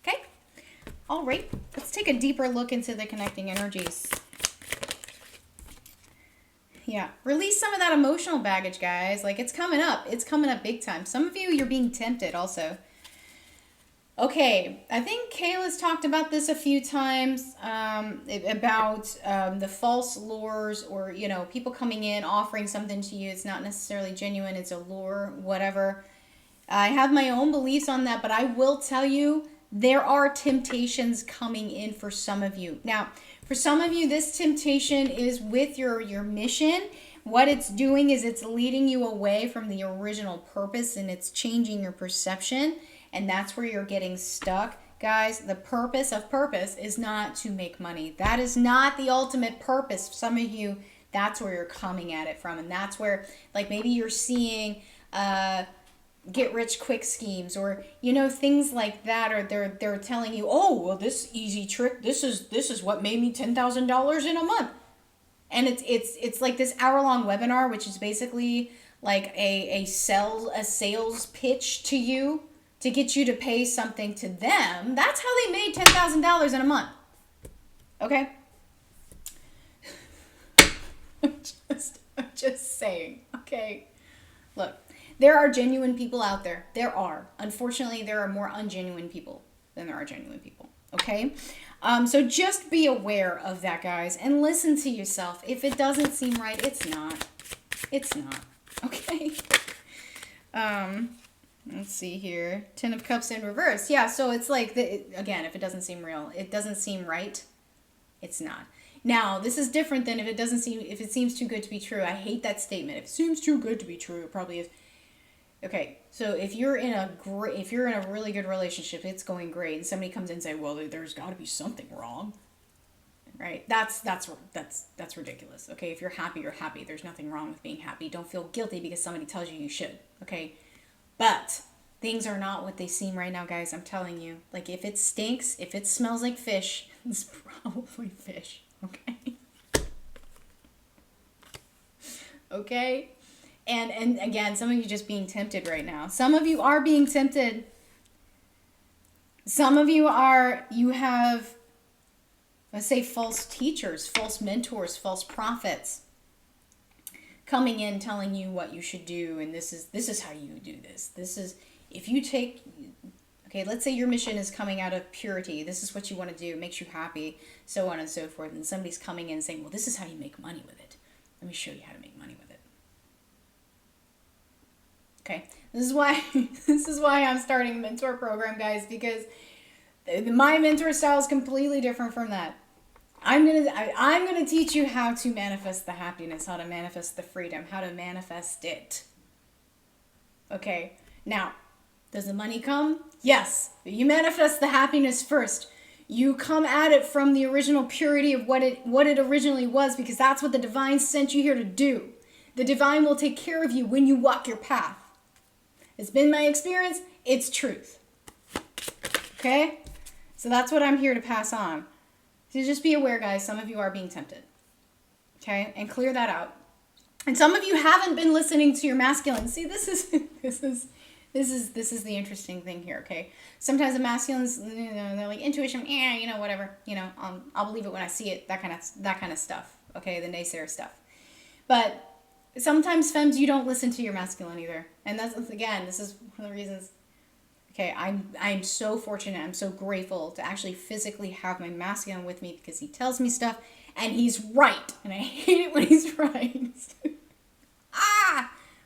Okay? All right. Let's take a deeper look into the connecting energies. Yeah. Release some of that emotional baggage, guys. Like, it's coming up. It's coming up big time. Some of you, you're being tempted also. Okay, I think Kayla's talked about this a few times, about the false lures, or, you know, people coming in, offering something to you. It's not necessarily genuine. It's a lure, whatever. I have my own beliefs on that, but I will tell you, there are temptations coming in for some of you. Now, for some of you, this temptation is with your mission. What it's doing is it's leading you away from the original purpose, and it's changing your perception. And that's where you're getting stuck. Guys, the purpose of purpose is not to make money. That is not the ultimate purpose. Some of you, that's where you're coming at it from. And that's where, like, maybe you're seeing get rich quick schemes, or, you know, things like that, or they're telling you, oh, well, this easy trick, this is what made me $10,000 in a month. And it's like this hour-long webinar, which is basically like a sales pitch to you, to get you to pay something to them. That's how they made $10,000 in a month. Okay? I'm just saying. Okay? Look, there are genuine people out there. There are. Unfortunately, there are more ungenuine people than there are genuine people. Okay? So just be aware of that, guys, and listen to yourself. If it doesn't seem right, it's not. It's not. Okay? Let's see here. 10 of Cups in reverse. Yeah, so it's like, again, if it doesn't seem real, it doesn't seem right, it's not. Now, this is different than if it seems too good to be true. I hate that statement. If it seems too good to be true, it probably is. Okay, so if you're in a really good relationship, it's going great, and somebody comes in and say, well, there's got to be something wrong. Right? That's ridiculous. Okay, if you're happy, you're happy. There's nothing wrong with being happy. Don't feel guilty because somebody tells you you should. Okay? But things are not what they seem right now, guys. I'm telling you. Like, if it stinks, if it smells like fish, it's probably fish. Okay? Okay? And again, some of you just being tempted right now. Some of you are being tempted. Some of you have, let's say, false teachers, false mentors, false prophets coming in telling you what you should do, and this is how you do this. This is, if you take, okay, let's say your mission is coming out of purity. This is what you want to do. It makes you happy, so on and so forth. And somebody's coming in saying, well, this is how you make money with it. Let me show you how to make money with it. Okay, this is why I'm starting a mentor program, guys, because my mentor style is completely different from that. I'm gonna teach you how to manifest the happiness, how to manifest the freedom, how to manifest it. Okay, now, does the money come? Yes, but you manifest the happiness first. You come at it from the original purity of what it originally was, because that's what the divine sent you here to do. The divine will take care of you when you walk your path. It's been my experience. It's truth. Okay? So that's what I'm here to pass on. So just be aware, guys. Some of you are being tempted. Okay? And clear that out. And some of you haven't been listening to your masculine. See, this is the interesting thing here, okay? Sometimes the masculines, you know, they're like, intuition, you know, whatever. You know, I'll believe it when I see it. That kind of stuff. Okay? The naysayer stuff. But sometimes, femmes, you don't listen to your masculine either. And that's, again, this is one of the reasons. Okay, I'm so fortunate, I'm so grateful to actually physically have my masculine with me, because he tells me stuff and he's right. And I hate it when he's right.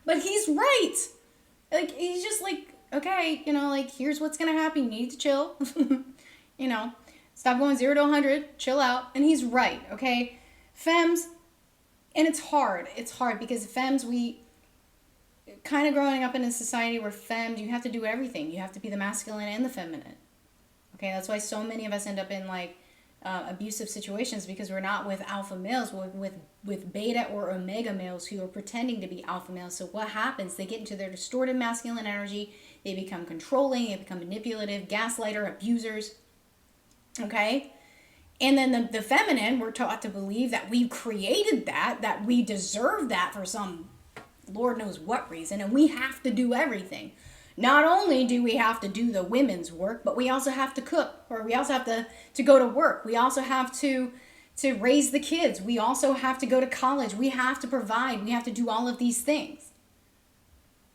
But he's right. Like, he's just like, okay, you know, like, here's what's gonna happen. You need to chill. You know, stop going 0 to 100, chill out. And he's right, okay? Femmes, and it's hard because femmes, we kind of growing up in a society where femmes, you have to do everything. You have to be the masculine and the feminine. Okay, that's why so many of us end up in, like, abusive situations because we're not with alpha males, we're with beta or omega males who are pretending to be alpha males. So what happens? They get into their distorted masculine energy. They become controlling. They become manipulative, gaslighter, abusers. Okay? And then the feminine, we're taught to believe that we created that we deserve that for some Lord knows what reason, and we have to do everything. Not only do we have to do the women's work, but we also have to cook, or we also have to go to work. We also have to raise the kids. We also have to go to college. We have to provide. We have to do all of these things.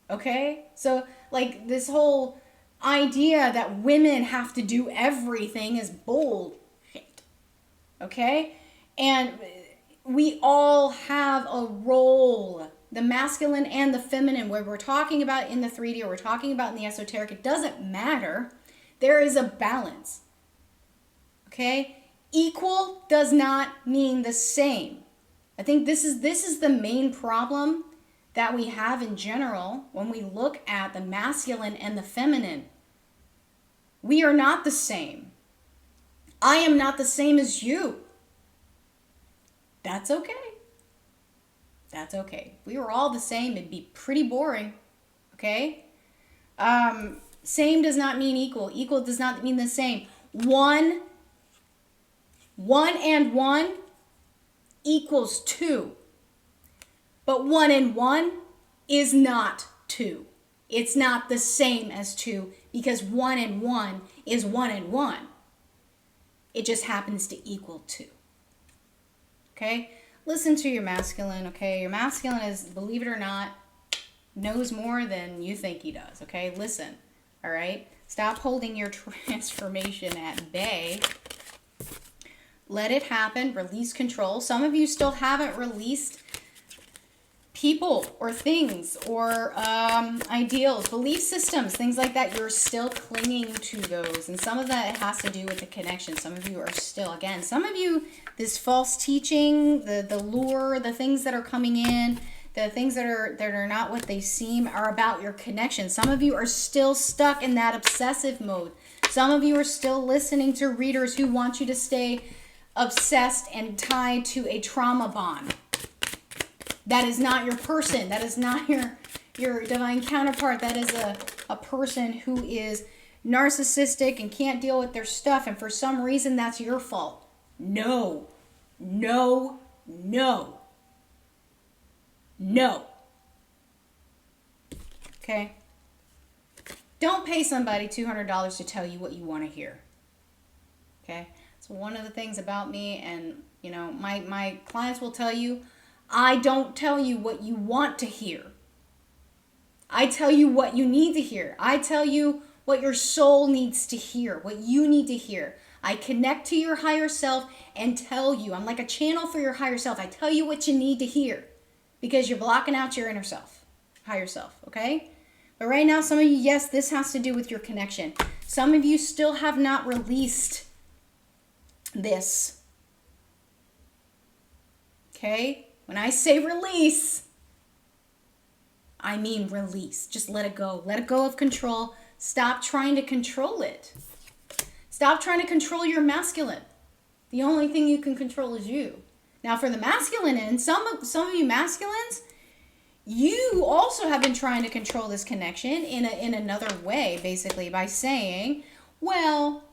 Okay? So, like, this whole idea that women have to do everything is bullshit. Okay? And we all have a role. The masculine and the feminine, where we're talking about in the 3D or we're talking about in the esoteric, it doesn't matter. There is a balance. Okay? Equal does not mean the same. I think this is the main problem that we have in general when we look at the masculine and the feminine. We are not the same. I am not the same as you. That's okay. That's okay. If we were all the same, it'd be pretty boring. Okay? Same does not mean equal. Equal does not mean the same. One and one equals 2. But 1 and 1 is not 2. It's not the same as 2 because 1 and 1 is 1 and 1. It just happens to equal 2. Okay? Listen to your masculine, okay? Your masculine is, believe it or not, knows more than you think he does, okay? Listen, all right? Stop holding your transformation at bay. Let it happen. Release control. Some of you still haven't released people or things or ideals, belief systems, things like that. You're still clinging to those. And some of that has to do with the connection. Some of you are still, again, some of you, this false teaching, the lure, the things that are coming in, the things that are not what they seem are about your connection. Some of you are still stuck in that obsessive mode. Some of you are still listening to readers who want you to stay obsessed and tied to a trauma bond. That is not your person. That is not your divine counterpart. That is a person who is narcissistic and can't deal with their stuff, and for some reason that's your fault. No. No. No. No. Okay? Don't pay somebody $200 to tell you what you want to hear. Okay? It's one of the things about me, and you know, my clients will tell you, I don't tell you what you want to hear. I tell you what you need to hear. I tell you what your soul needs to hear, what you need to hear. I connect to your higher self and tell you. I'm like a channel for your higher self. I tell you what you need to hear because you're blocking out your inner self, higher self, okay? But right now, some of you, yes, this has to do with your connection. Some of you still have not released this. Okay? When I say release, I mean release. Just let it go. Let it go of control. Stop trying to control it. Stop trying to control your masculine. The only thing you can control is you. Now for the masculine end, some of you masculines, you also have been trying to control this connection in another way, basically by saying, well,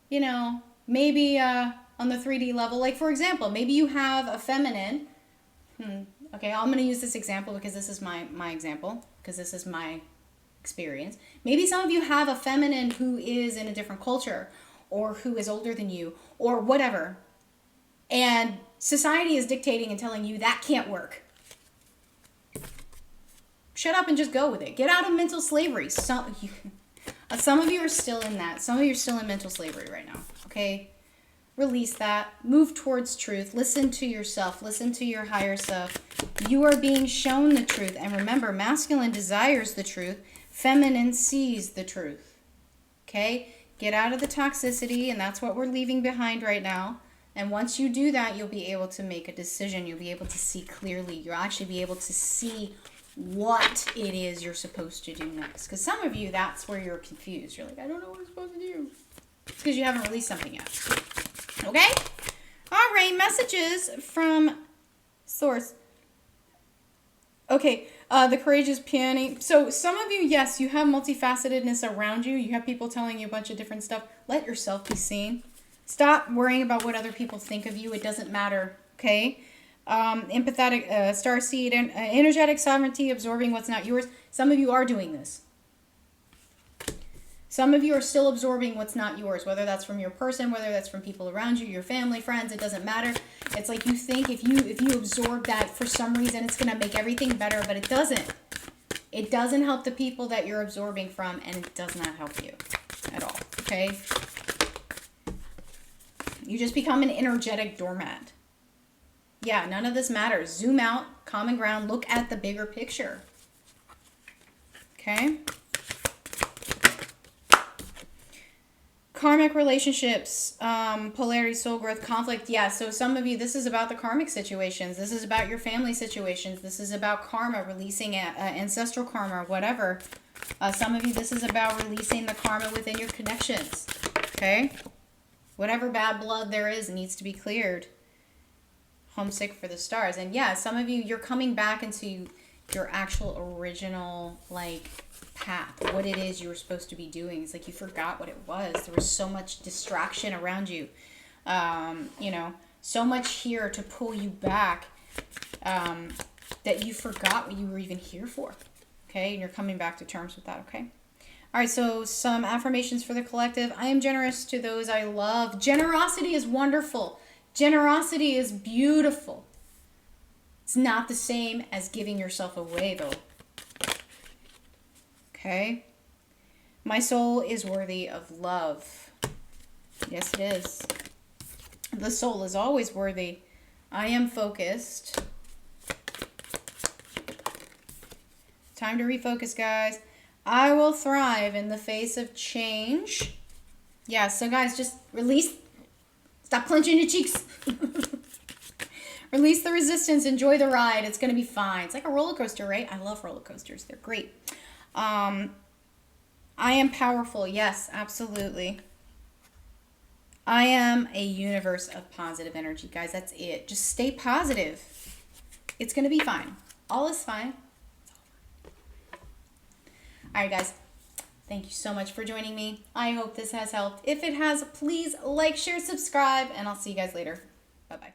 you know, maybe on the 3D level, like for example, maybe you have a feminine. Okay, I'm going to use this example because this is my example, because this is my experience. Maybe some of you have a feminine who is in a different culture or who is older than you or whatever. And society is dictating and telling you that can't work. Shut up and just go with it. Get out of mental slavery. Some of you are still in that. Some of you are still in mental slavery right now. Okay? Release that. Move towards truth. Listen to yourself. Listen to your higher self. You are being shown the truth. And remember, masculine desires the truth. Feminine sees the truth. Okay? Get out of the toxicity, and that's what we're leaving behind right now. And once you do that, you'll be able to make a decision. You'll be able to see clearly. You'll actually be able to see what it is you're supposed to do next. Because some of you, that's where you're confused. You're like, I don't know what I'm supposed to do. It's because you haven't released something yet. Okay? All right, messages from Source. Okay, the courageous peony. So some of you, yes, you have multifacetedness around you. You have people telling you a bunch of different stuff. Let yourself be seen. Stop worrying about what other people think of you. It doesn't matter, okay? Empathetic, starseed, and energetic sovereignty, absorbing what's not yours. Some of you are doing this. Some of you are still absorbing what's not yours, whether that's from your person, whether that's from people around you, your family, friends, it doesn't matter. It's like you think if you absorb that, for some reason it's going to make everything better, but it doesn't. It doesn't help the people that you're absorbing from, and it does not help you at all, okay? You just become an energetic doormat. Yeah, none of this matters. Zoom out, common ground, look at the bigger picture. Okay? Karmic relationships, polarity, soul growth, conflict. Yeah, so some of you, this is about the karmic situations. This is about your family situations. This is about karma, releasing ancestral karma, whatever. Some of you, this is about releasing the karma within your connections. Okay? Whatever bad blood there is needs to be cleared. Homesick for the stars. And yeah, some of you, you're coming back into your actual original, like, path, what it is you were supposed to be doing. It's like you forgot what it was. There was so much distraction around you, you know, so much here to pull you back, that you forgot what you were even here for. Okay, and you're coming back to terms with that. Okay, all right, so some affirmations for the collective. I am generous to those I love. Generosity is wonderful. Generosity is beautiful. It's not the same as giving yourself away, though. Okay? My soul is worthy of love. Yes, it is. The soul is always worthy. I am focused. Time to refocus, guys. I will thrive in the face of change. Yeah, so guys, just release. Stop clenching your cheeks. Release the resistance. Enjoy the ride. It's going to be fine. It's like a roller coaster, right? I love roller coasters. They're great. I am powerful. Yes, absolutely. I am a universe of positive energy, guys. That's it. Just stay positive. It's going to be fine. All is fine. All right, guys. Thank you so much for joining me. I hope this has helped. If it has, please like, share, subscribe, and I'll see you guys later. Bye-bye.